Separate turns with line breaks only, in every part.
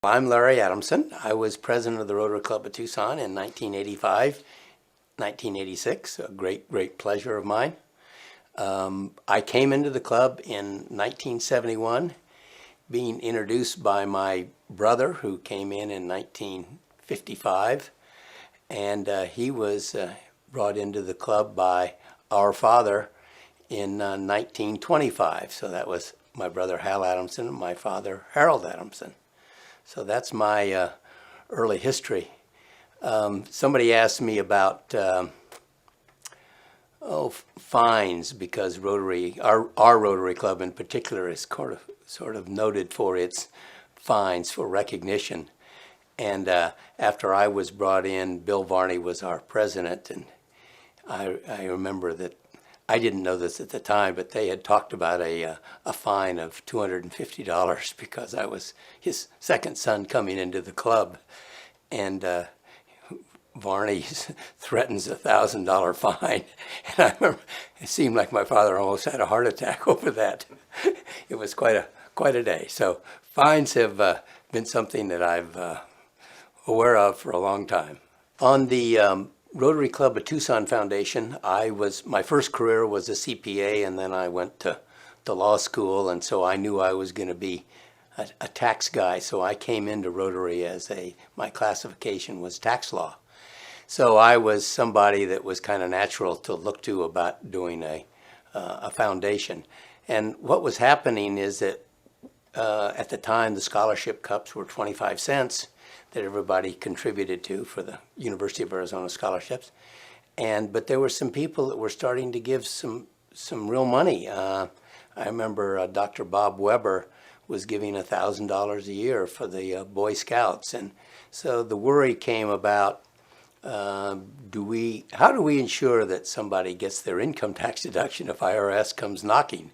I'm Larry Adamson. I was president of the Rotary Club of Tucson in 1985, 1986, a great pleasure of mine. I came into the club in 1971, being introduced by my brother who came in 1955, and he was brought into the club by our father in 1925. So that was my brother Hal Adamson and my father Harold Adamson. So that's my early history. Somebody asked me about fines, because Rotary, our Rotary Club in particular, is sort of noted for its fines for recognition. And after I was brought in, Bill Varney was our president, and I remember that I didn't know this at the time, but they had talked about a fine of $250 because I was his second son coming into the club, and Varney threatens a $1,000 fine, and I remember it seemed like my father almost had a heart attack over that. It was quite a day. So fines have been something that I've aware of for a long time. On the Rotary Club of Tucson Foundation, my first career was a CPA, and then I went to law school, and so I knew I was going to be a tax guy, so I came into Rotary as my classification was tax law. So I was somebody that was kind of natural to look to about doing a foundation. And what was happening is that at the time the scholarship cups were 25 cents that everybody contributed to for the University of Arizona scholarships. But there were some people that were starting to give some real money. I remember Dr. Bob Weber was giving $1,000 a year for the Boy Scouts. And so the worry came about, how do we ensure that somebody gets their income tax deduction if IRS comes knocking?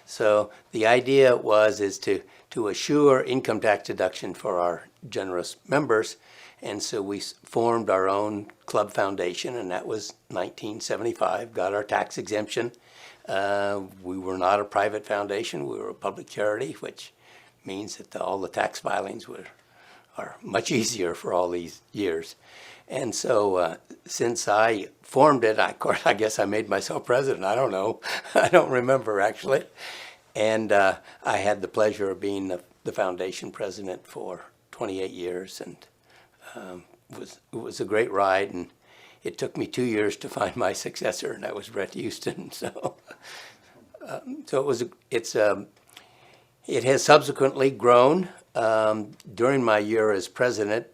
So the idea is to assure income tax deduction for our generous members, and so we formed our own club foundation, and that was 1975, got our tax exemption. We were not a private foundation, we were a public charity, which means that all the tax filings are much easier for all these years. And so since I formed it, I guess I made myself president. I don't know. I don't remember, actually. And I had the pleasure of being the foundation president for 28 years, and it was a great ride. And it took me 2 years to find my successor, and that was Brett Houston. So, it has subsequently grown. During my year as president,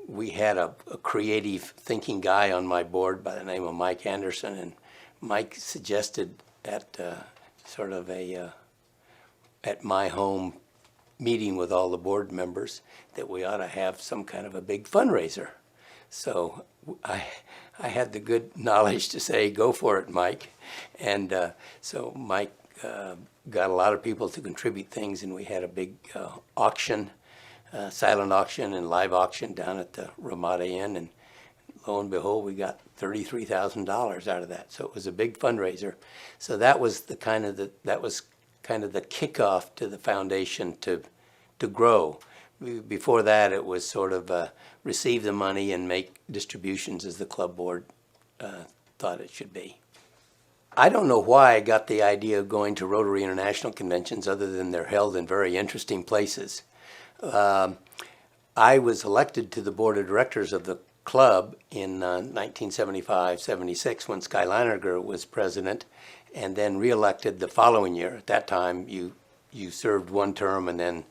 we had a creative thinking guy on my board by the name of Mike Anderson, and Mike suggested at at my home meeting with all the board members that we ought to have some kind of a big fundraiser. So I had the good knowledge to say, go for it, Mike. And so Mike got a lot of people to contribute things, and we had a big auction, silent auction and live auction down at the Ramada Inn, and lo and behold, we got $33,000 out of that. So it was a big fundraiser. So that was kind of the kickoff to the foundation to grow. Before that, it was sort of receive the money and make distributions as the club board thought it should be. I don't know why I got the idea of going to Rotary International conventions, other than they're held in very interesting places. I was elected to the board of directors of the club in 1975-76 when Sky Leininger was president, and then reelected the following year. At that time, you served one term, and then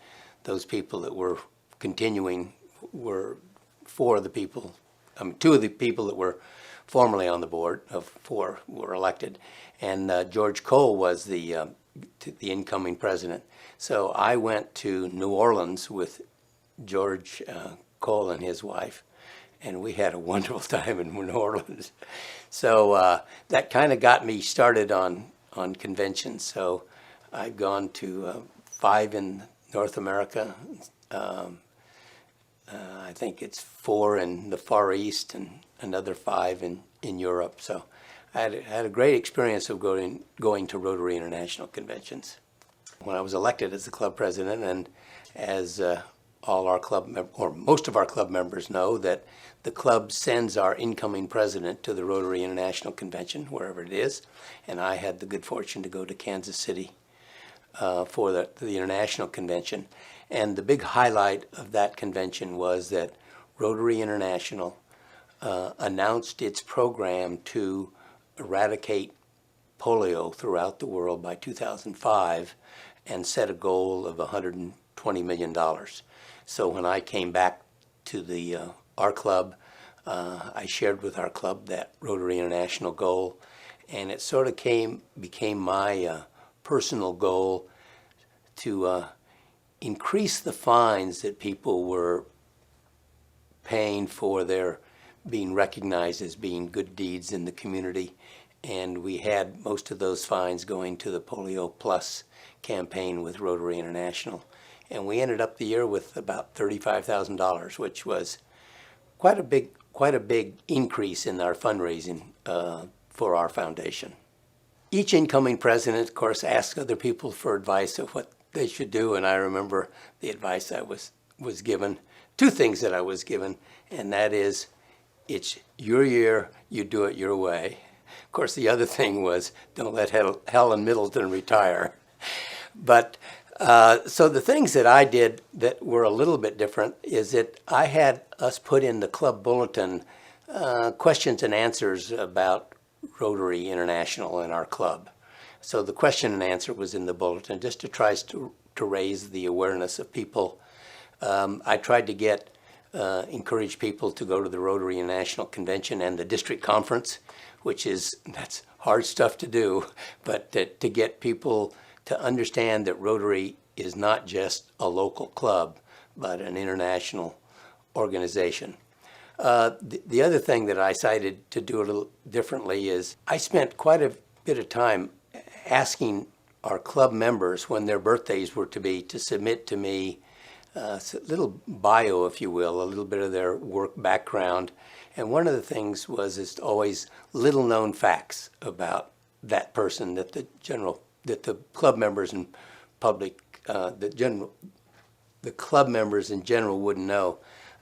those people that were continuing were two of the people that were formerly on the board of four were elected, and George Cole was the incoming president. So I went to New Orleans with George Cole and his wife, and we had a wonderful time in New Orleans. So that kind of got me started on conventions. So I've gone to 5 in North America. I think it's 4 in the Far East and another 5 in Europe. So I had a great experience of going to Rotary International conventions. when I was elected as the club president, and as all our or most of our club members know, that the club sends our incoming president to the Rotary International Convention, wherever it is, and I had the good fortune to go to Kansas City for the International Convention. And the big highlight of that convention was that Rotary International announced its program to eradicate polio throughout the world by 2005 and set a goal of $120 million. So when I came back to our club, I shared with our club that Rotary International goal, and it sort of became my personal goal to increase the fines that people were paying for their being recognized as being good deeds in the community. And we had most of those fines going to the Polio Plus campaign with Rotary International. And we ended up the year with about $35,000, which was quite a big increase in our fundraising for our foundation. Each incoming president, of course, asked other people for advice of what they should do, and I remember the advice I was given, two things that I was given, and that is, it's your year, you do it your way. Of course, the other thing was, don't let Helen Middleton retire. But so the things that I did that were a little bit different is that I had us put in the club bulletin questions and answers about Rotary International in our club. So the question and answer was in the bulletin just to try to raise the awareness of people. I tried to encourage people to go to the Rotary International Convention and the district conference, that's hard stuff to do, but to get people to understand that Rotary is not just a local club, but an international organization. The other thing that I decided to do a little differently is I spent quite a bit of time asking our club members when their birthdays were to be to submit to me a little bio, if you will, a little bit of their work background. And one of the things was always little known facts about that person that the club members and public, the club members in general wouldn't know.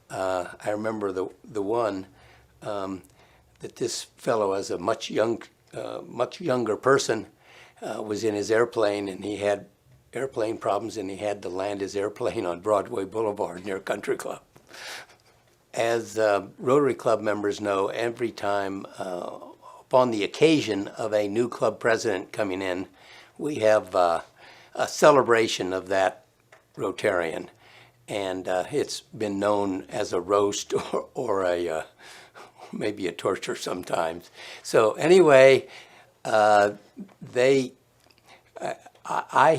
I remember the one that this fellow, as a much younger person, was in his airplane, and he had airplane problems, and he had to land his airplane on Broadway Boulevard near Country Club. As Rotary Club members know, every time upon the occasion of a new club president coming in, we have a celebration of that Rotarian. And it's been known as a roast or maybe a torture sometimes. So anyway, I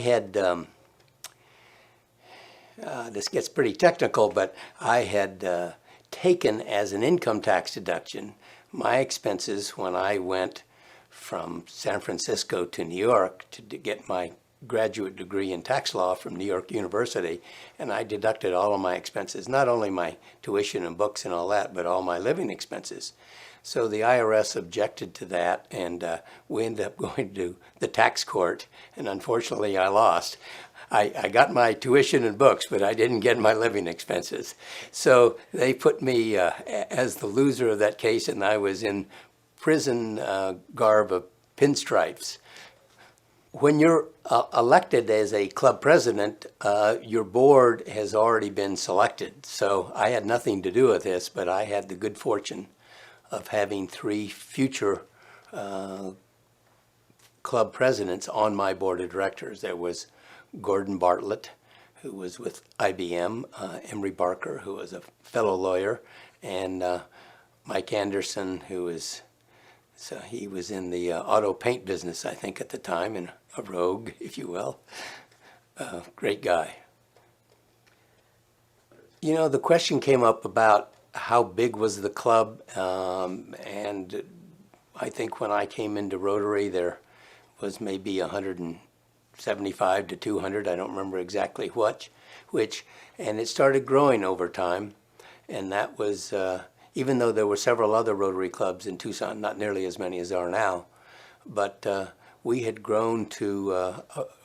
had, this gets pretty technical, but I had taken as an income tax deduction my expenses when I went from San Francisco to New York to get my graduate degree in tax law from New York University, and I deducted all of my expenses, not only my tuition and books and all that, but all my living expenses. So the IRS objected to that, and we ended up going to the tax court, and unfortunately I lost. I got my tuition and books, but I didn't get my living expenses. So they put me as the loser of that case, and I was in prison garb of pinstripes. When you're elected as a club president, your board has already been selected. So I had nothing to do with this, but I had the good fortune of having 3 future club presidents on my board of directors. There was Gordon Bartlett, who was with IBM, Emery Barker, who was a fellow lawyer, and Mike Anderson, he was in the auto paint business, I think, at the time, and a rogue, if you will. Great guy. You know, the question came up about how big was the club, and I think when I came into Rotary, there was maybe 175 to 200, I don't remember exactly which, and it started growing over time, and that was, even though there were several other Rotary clubs in Tucson, not nearly as many as there are now, but we had grown to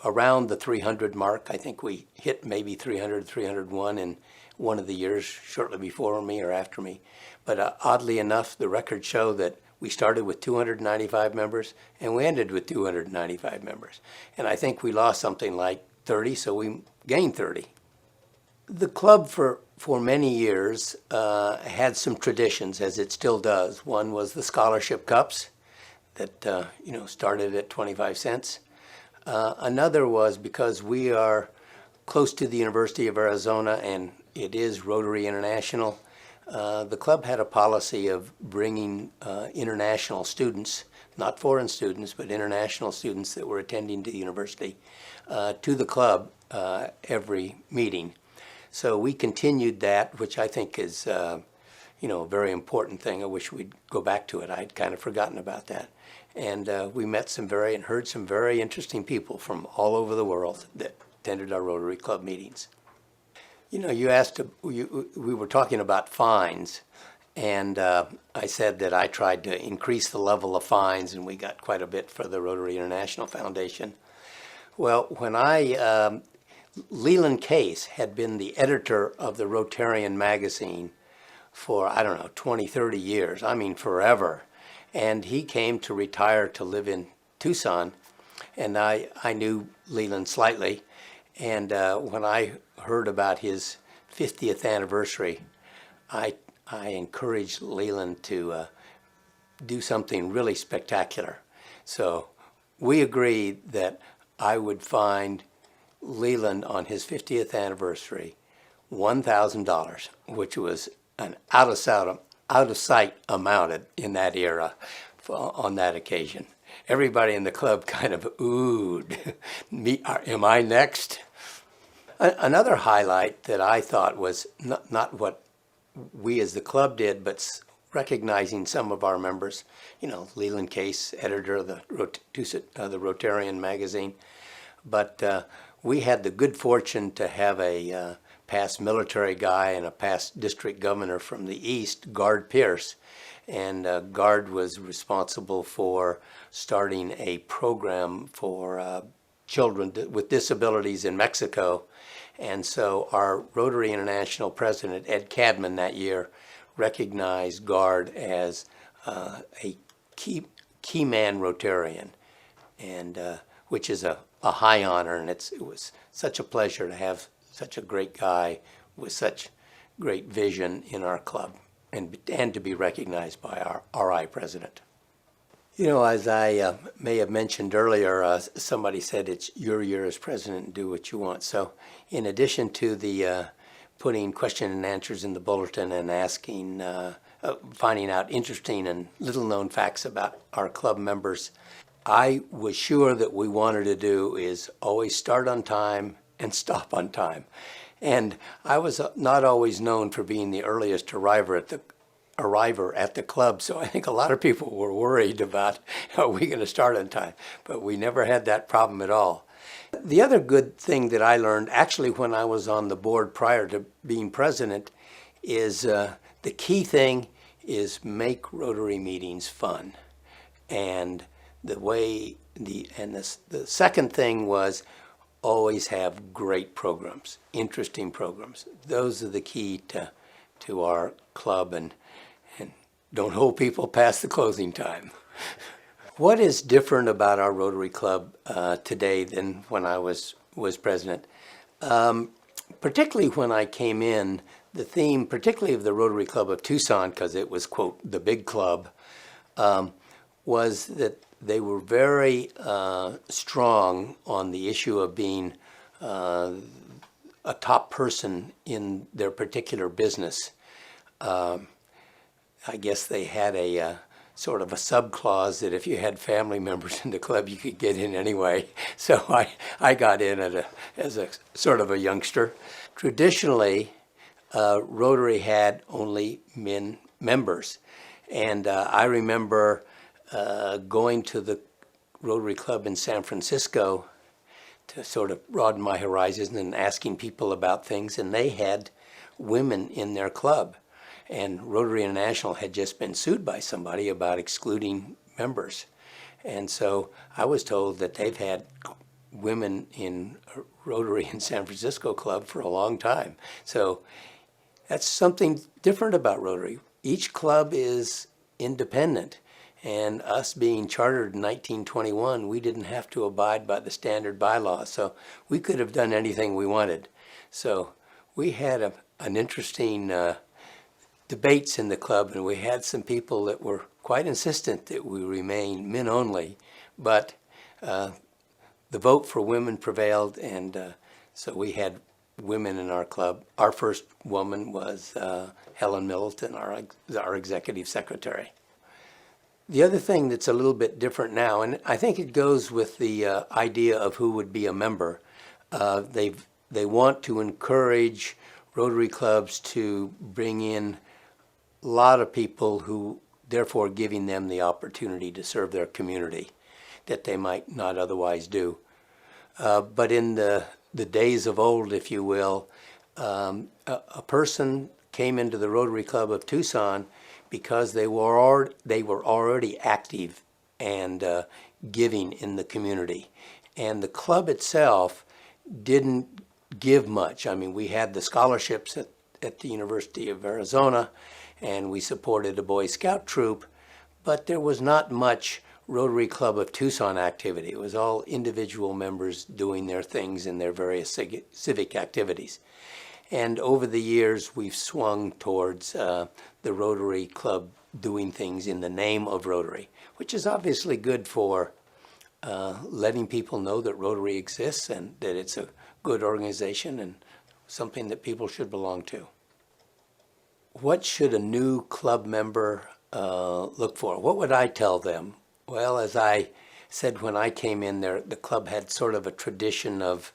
around the 300 mark. I think we hit maybe 300, 301 in one of the years shortly before me or after me. But oddly enough, the records show that we started with 295 members and we ended with 295 members. And I think we lost something like 30, so we gained 30. The club for many years had some traditions, as it still does. One was the scholarship cups that started at 25 cents. Another was, because we are close to the University of Arizona and it is Rotary International, the club had a policy of bringing international students, not foreign students, but international students that were attending the university, to the club every meeting. So we continued that, which I think is a very important thing. I wish we'd go back to it. I'd kind of forgotten about that. And we met and heard some very interesting people from all over the world that attended our Rotary Club meetings. You asked, we were talking about fines, and I said that I tried to increase the level of fines, and we got quite a bit for the Rotary International Foundation. Well, when Leland Case had been the editor of the Rotarian magazine for, 20, 30 years, I mean forever. And he came to retire to live in Tucson, and I knew Leland slightly. And when I heard about his 50th anniversary, I encouraged Leland to do something really spectacular. So we agreed that I would find Leland on his 50th anniversary $1,000, which was an out of sight amount in that era on that occasion. Everybody in the club kind of oohed. Am I next? Another highlight that I thought was not what we as the club did, but recognizing some of our members, Leland Case, editor of the Rotarian magazine. But we had the good fortune to have a past military guy and a past district governor from the East, Gard Pierce. And Gard was responsible for starting a program for children with disabilities in Mexico. And so our Rotary International president, Ed Cadman, that year recognized Gard as a key man Rotarian, and which is a high honor. And it was such a pleasure to have such a great guy with such great vision in our club, and to be recognized by our RI president. As I may have mentioned earlier, somebody said it's your year as president and do what you want. So in addition to the putting question and answers in the bulletin and asking, finding out interesting and little known facts about our club members, I was sure that we wanted to do is always start on time and stop on time. And I was not always known for being the earliest arriver at the club, so I think a lot of people were worried about, are we going to start on time? But we never had that problem at all. The other good thing that I learned, actually when I was on the board prior to being president, is the key thing is make Rotary meetings fun. And the second thing was always have great programs, interesting programs. Those are the key to our club, and don't hold people past the closing time. What is different about our Rotary Club today than when I was president? Particularly when I came in, the theme, particularly of the Rotary Club of Tucson, because it was, quote, the big club, was that they were very strong on the issue of being a top person in their particular business. I guess they had a sort of a subclause that if you had family members in the club, you could get in anyway. So I got in as a sort of a youngster. Traditionally, Rotary had only men members. And I remember going to the Rotary Club in San Francisco to sort of broaden my horizons and asking people about things, and they had women in their club. And Rotary International had just been sued by somebody about excluding members. And so I was told that they've had women in Rotary in San Francisco Club for a long time. So that's something different about Rotary. Each club is independent. And us being chartered in 1921, we didn't have to abide by the standard bylaws. So we could have done anything we wanted. So we had an interesting debates in the club, and we had some people that were quite insistent that we remain men only. But the vote for women prevailed, and so we had women in our club. Our first woman was Helen Middleton, our executive secretary. The other thing that's a little bit different now, and I think it goes with the idea of who would be a member, they want to encourage Rotary clubs to bring in a lot of people who, therefore giving them the opportunity to serve their community that they might not otherwise do. But in the days of old, if you will, a person came into the Rotary Club of Tucson because they were already active and giving in the community. And the club itself didn't give much. I mean, we had the scholarships at the University of Arizona, and we supported a Boy Scout troop, but there was not much Rotary Club of Tucson activity. It was all individual members doing their things in their various civic activities. And over the years, we've swung towards the Rotary Club doing things in the name of Rotary, which is obviously good for letting people know that Rotary exists and that it's a good organization and something that people should belong to. What should a new club member look for? What would I tell them? Well, as I said when I came in there, the club had sort of a tradition of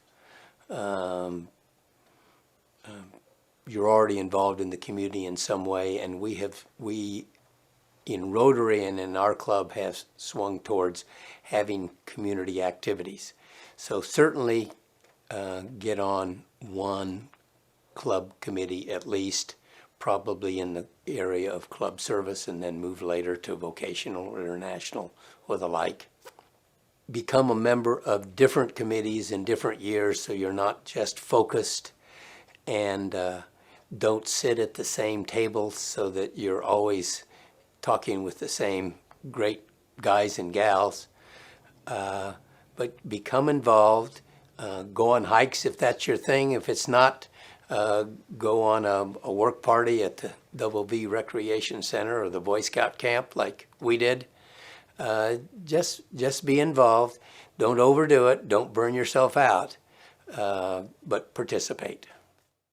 you're already involved in the community in some way, and we in Rotary and in our club have swung towards having community activities. So certainly get on one club committee at least, probably in the area of club service, and then move later to vocational or international or the like. Become a member of different committees in different years so you're not just focused, and don't sit at the same table so that you're always talking with the same great guys and gals. But become involved, go on hikes if that's your thing. If it's not, go on a work party at the Double V Recreation Center or the Boy Scout camp like we did. Just be involved. Don't overdo it. Don't burn yourself out, but participate.